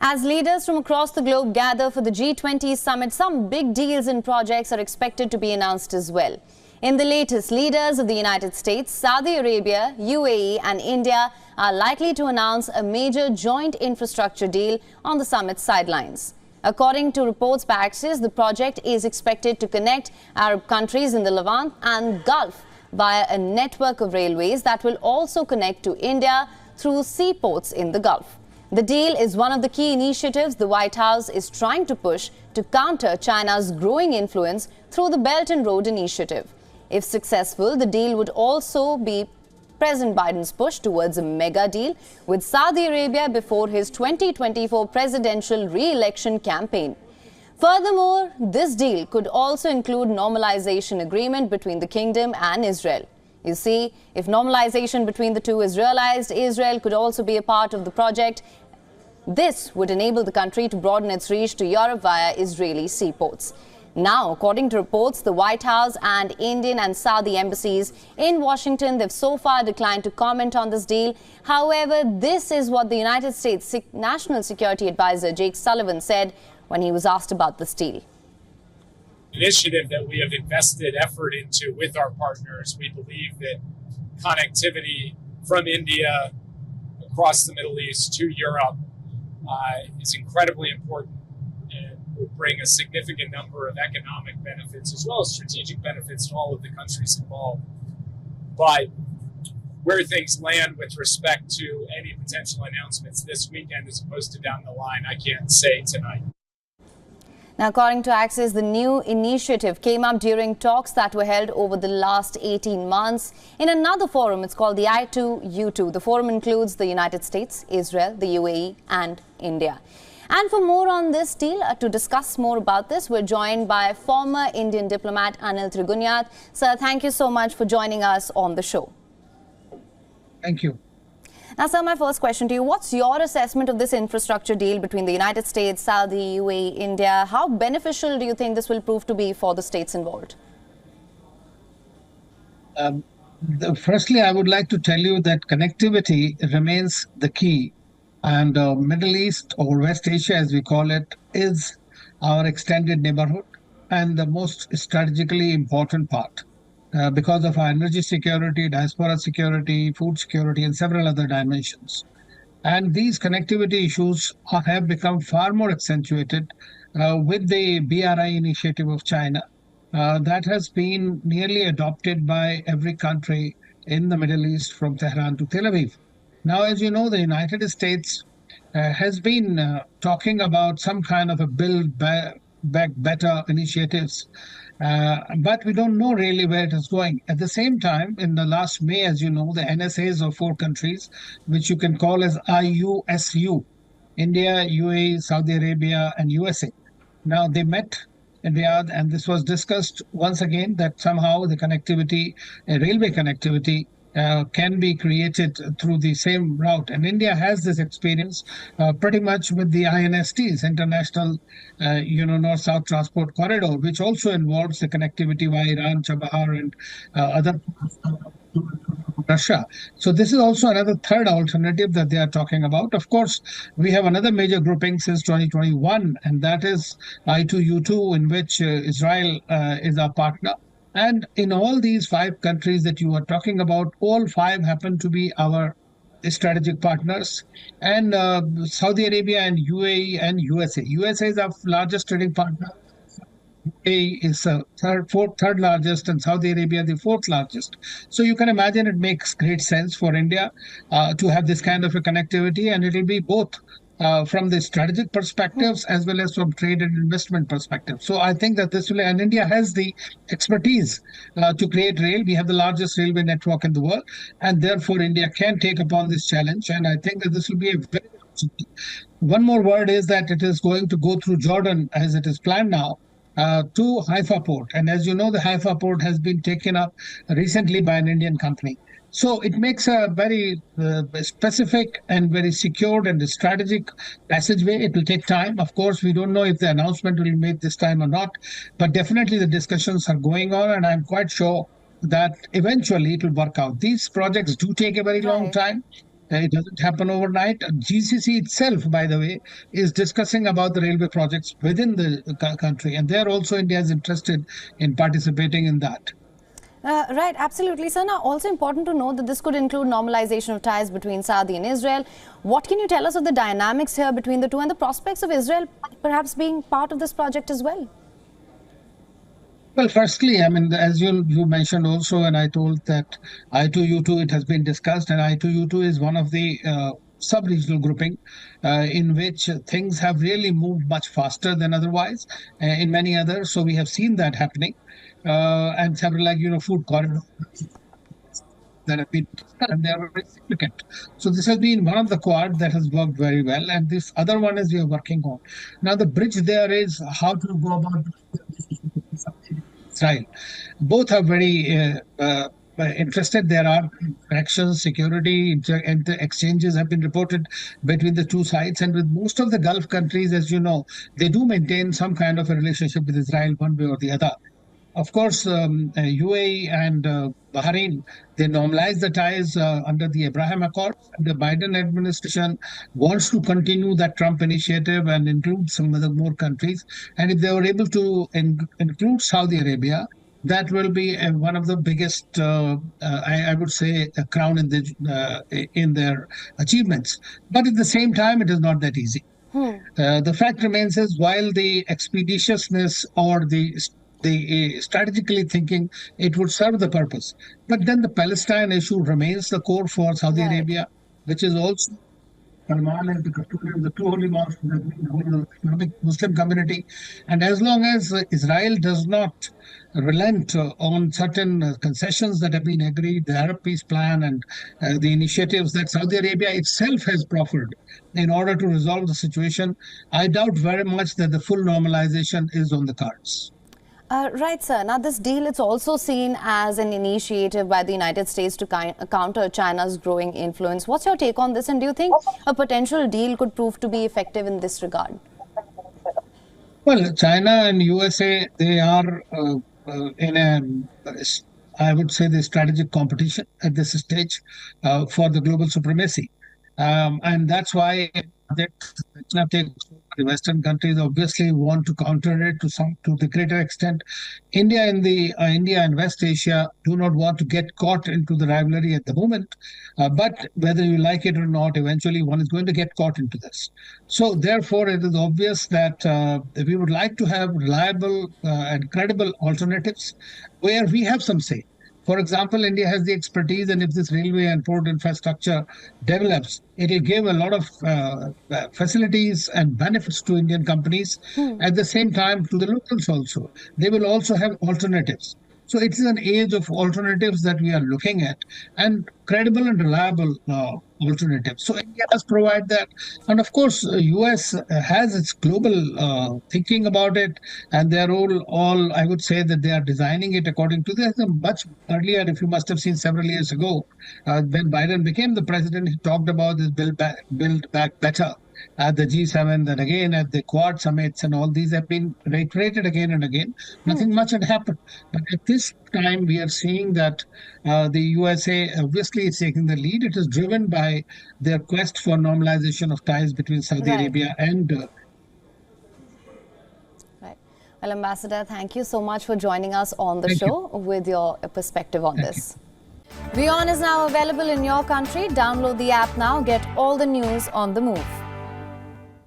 As leaders from across the globe gather for the G20 Summit, some big deals and projects are expected to be announced as well. In the latest, leaders of the United States, Saudi Arabia, UAE and India are likely to announce a major joint infrastructure deal on the summit's sidelines. According to reports by Axios, the project is expected to connect Arab countries in the Levant and Gulf via a network of railways that will also connect to India through seaports in the Gulf. The deal is one of the key initiatives the White House is trying to push to counter China's growing influence through the Belt and Road Initiative. If successful, the deal would also be President Biden's push towards a mega deal with Saudi Arabia before his 2024 presidential re-election campaign. Furthermore, this deal could also include normalization agreement between the kingdom and Israel. You see, if normalization between the two is realized, Israel could also be a part of the project. This would enable the country to broaden its reach to Europe via Israeli seaports. Now, according to reports, the White House and Indian and Saudi embassies in Washington, they've so far declined to comment on this deal. However, this is what the United States National Security Advisor Jake Sullivan said when he was asked about this deal. Initiative that we have invested effort into with our partners. We believe that connectivity from India across the Middle East to Europe is incredibly important and will bring a significant number of economic benefits as well as strategic benefits to all of the countries involved. But where things land with respect to any potential announcements this weekend as opposed to down the line, I can't say tonight. Now, according to Axios, the new initiative came up during talks that were held over the last 18 months in another forum. It's called the I2U2. The forum includes the United States, Israel, the UAE and India. And for more on this deal, to discuss more about this, we're joined by former Indian diplomat Anil Trigunyat. Sir, thank you so much for joining us on the show. Thank you. Now, sir, my first question to you, what's your assessment of this infrastructure deal between the United States, Saudi, UAE, India? How beneficial do you think this will prove to be for the states involved? Firstly, I would like to tell you that connectivity remains the key. And Middle East, or West Asia as we call it, is our extended neighborhood and the most strategically important part. Because of our energy security, diaspora security, food security, and several other dimensions. And these connectivity issues have become far more accentuated with the BRI initiative of China that has been nearly adopted by every country in the Middle East from Tehran to Tel Aviv. Now, as you know, the United States has been talking about some kind of a Build Back Better initiatives. But we don't know really where it is going. At the same time, in the last May, as you know, the NSAs of 4 countries, which you can call as IUSU, India, UAE, Saudi Arabia, and USA. Now, they met in Riyadh, and this was discussed once again that somehow the connectivity, railway connectivity, can be created through the same route. And India has this experience pretty much with the INSTs, International North-South Transport Corridor, which also involves the connectivity via Iran, Chabahar, and other Russia. So this is also another third alternative that they are talking about. Of course, we have another major grouping since 2021, and that is I2U2, in which Israel is our partner. And in all these 5 countries that you are talking about, all 5 happen to be our strategic partners. And Saudi Arabia and UAE and USA. USA is our largest trading partner. UAE is third largest, and Saudi Arabia the 4th largest. So you can imagine it makes great sense for India to have this kind of a connectivity, and it will be both from the strategic perspectives as well as from trade and investment perspective. So I think that this will, and India has the expertise to create rail. We have the largest railway network in the world, and therefore India can take upon this challenge. And I think that this will be a very one more word is that it is going to go through Jordan as it is planned now to Haifa port. And as you know, the Haifa port has been taken up recently by an Indian company. So it makes a very specific and very secured and strategic passageway. It will take time. Of course, we don't know if the announcement will be made this time or not, but definitely the discussions are going on, and I'm quite sure that eventually it will work out. These projects do take a very long time. It doesn't happen overnight. GCC itself, by the way, is discussing about the railway projects within the country, and there also India is interested in participating in that. Right, absolutely, sir. Now, also important to note that this could include normalization of ties between Saudi and Israel. What can you tell us of the dynamics here between the two and the prospects of Israel perhaps being part of this project as well? Well, firstly, I mean, as you mentioned also, and I told that I2U2, it has been discussed, and I2U2 is one of the sub-regional grouping in which things have really moved much faster than otherwise in many others. So we have seen that happening, and several food corridors that have been discussed, and they are very significant. So this has been one of the quad that has worked very well, and this other one is we are working on. Now the bridge there is how to go about Israel. Both are very interested. There are actions, security, and the exchanges have been reported between the two sides. And with most of the Gulf countries, as you know, they do maintain some kind of a relationship with Israel one way or the other. Of course, UAE and Bahrain, they normalized the ties under the Abraham Accords. The Biden administration wants to continue that Trump initiative and include some other more countries. And if they were able to include Saudi Arabia, that will be one of the biggest, I would say, a crown in their achievements. But at the same time, it is not that easy. The fact remains is while the expeditiousness or the strategically thinking, it would serve the purpose. But then the Palestine issue remains the core for Saudi Arabia, which is also Salman and the custodian of the two holy mosques of the Islamic Muslim community. And as long as Israel does not relent on certain concessions that have been agreed, the Arab peace plan and the initiatives that Saudi Arabia itself has proffered in order to resolve the situation, I doubt very much that the full normalization is on the cards. Right, sir. Now, this deal is also seen as an initiative by the United States to counter China's growing influence. What's your take on this, and do you think a potential deal could prove to be effective in this regard? Well, China and USA, they are in I would say, the strategic competition at this stage for the global supremacy. And that's why the Western countries obviously want to counter it to the greater extent. India and West Asia do not want to get caught into the rivalry at the moment. But whether you like it or not, eventually one is going to get caught into this. So therefore, it is obvious that we would like to have reliable and credible alternatives where we have some say. For example, India has the expertise, and if this railway and port infrastructure develops, it will give a lot of facilities and benefits to Indian companies. At the same time, to the locals also. They will also have alternatives. So it is an age of alternatives that we are looking at, and credible and reliable alternatives. So India does provide that. And of course, US has its global thinking about it, and they're all, I would say that they are designing it according to this. Much earlier, if you must have seen several years ago, when Biden became the president, he talked about this Build Back Better at the G7, and again at the Quad summits, and all these have been reiterated again and again. Nothing much had happened. But at this time, we are seeing that the USA obviously is taking the lead. It is driven by their quest for normalization of ties between Saudi Arabia and Right. Well, Ambassador, thank you so much for joining us on the show with your perspective on this. WION is now available in your country. Download the app now. Get all the news on the move.